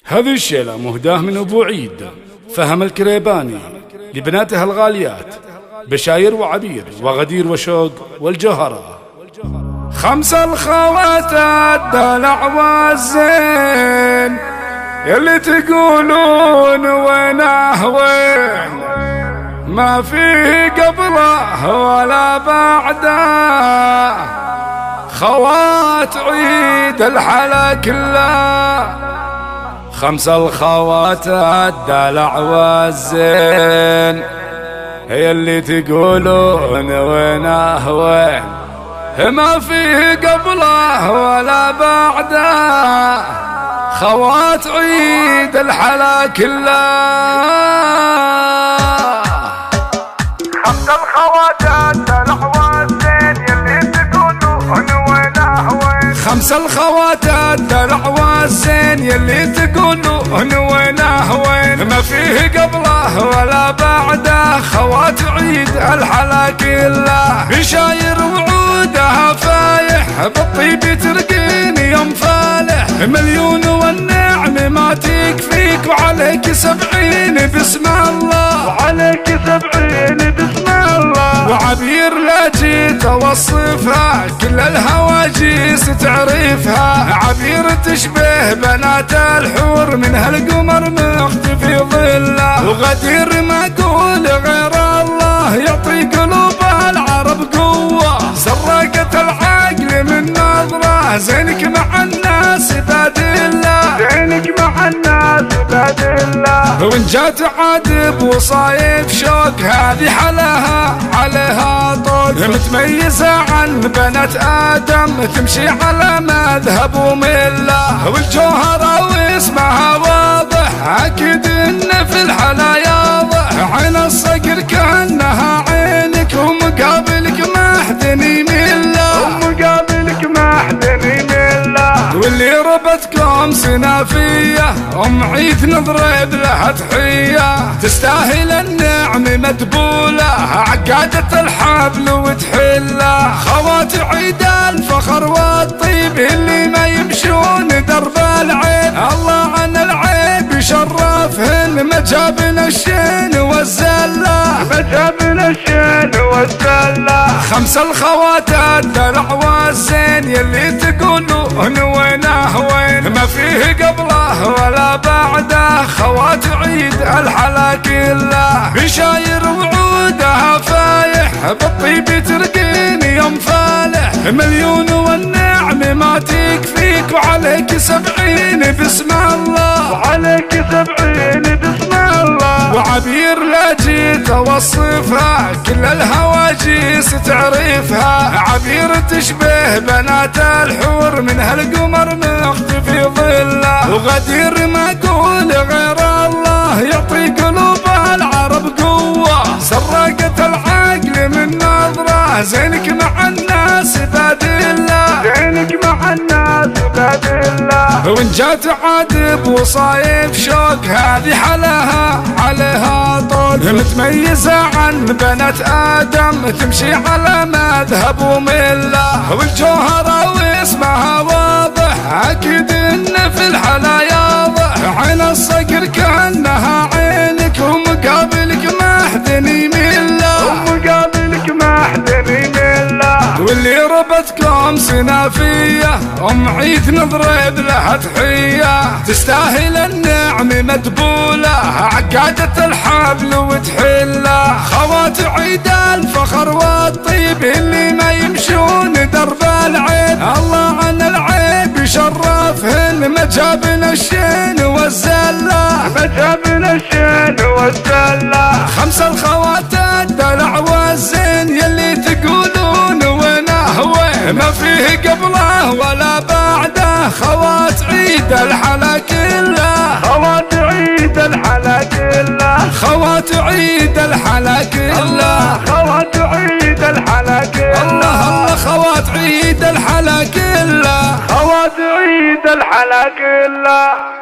هذه الشيلة مهداه من أبو عيد فهم الكريباني لبناتها الغاليات بشاير وعبير وغدير وشوق والجوهرة. 5 الخوات الدلع والزين يلي تقولون وينه وين، ما فيه قبله ولا بعده، خوات عيد الحلا كله. 5 الخوات الدلع والزين هي اللي تقولون وينه وين، ما فيه قبله ولا بعده، خوات عيد الحلا كله. 5 الخوات الدلع والزين يلي تقولون وينه وين، 5 الخوات الدلع والزين يلي تقولون وينه وين، ما فيه قبله ولا بعده، خوات عيد الحلا كله. بشاير وعودها فايح بالطيب ترقيني يوم فالح، مليون والنعم ما تكفيك، وعليك 70 بسم الله، وعليك 70 بسم الله. وعبير لا جيت اوصفها كل الهواجيس تعرفها، عبير تشبه بنات الحور من هالقمر مختفي ظله، وغدير ما اقول غير الله يعطي قلوب العرب قوه، سرقت العقل من نظره، زينك مع الناس باد الله، زينك مع الناس باد الله. وان جات عاد وصايب شوق هذه حلاها عليها طول، متميزة عن بنات آدم تمشي على مذهب ومله، والجوهرة واسمها واضح أكيد إن في الحلا ياضح، عين الصقر كأنها عينك، ومقابلك ما حد يمله، ومقابلك ما حد يمله. واللي ربتكم سنافية عيد نضرب لها تحية، تستاهل النعم مدبولة عقادة الحبل وتحله، خوات عيد الفخر والطيب اللي ما يمشون درب العيب، الله عن العيب يشرفهن مجابنا الشين والزلة، مجابنا الشين والزلة. 5 الخوات الدلع والزين يلي تقولون وينه وين، ما فيه قبله ولا بعده، خوات عيد الحلا كله. بشاير وعودها فايح بالطيب ترقيني يوم فالح، مليون والنعم ما تكفيك، وعليك 70 بسم الله، وعليك 70 بسم الله. وعبير لا جيت اوصفها كل الهواجيس تعرفها، عبير تشبه بنات الحور من هالقمر مختفي ظله، وغدير ما اقول غير الله يعطي قلوب العرب قوه، سرقت العقل من نظره، زينك مع الناس باد الله، زينك مع الناس باد الله. وان جات عاد وصايب شوق هذه حلاها عليها طول، متميزة عن بنات آدم تمشي على مذهب ومله، والجوهرة واسمها واضح أكيد إن في الحلا ياضح، عين الصقر كأنها عينك، ومقابلك ما حد يمله، ومقابلك ما حد يمله. واللي ربتكم سنافية عيد نضرب لها تحية، تستاهل النعم مدبولة عقادة الحبل وتحله، خوات عيد الفخر والطيب اللي ما يمشون درب العيب، الله عن العيب يشرفهن مجابنا الشين والزلة، مجابنا الشين والزلة. 5 الخوات الدلع والزين يلي تقولون وينه وين، ما فيه قبله ولا بعده، خوات عيد الحلا كله، خوات عيد الحلا كله. خوات عيد الحلا كله، خوات عيد الحلا كله. الله الله خوات عيد الحلا كله، خوات عيد الحلا كله.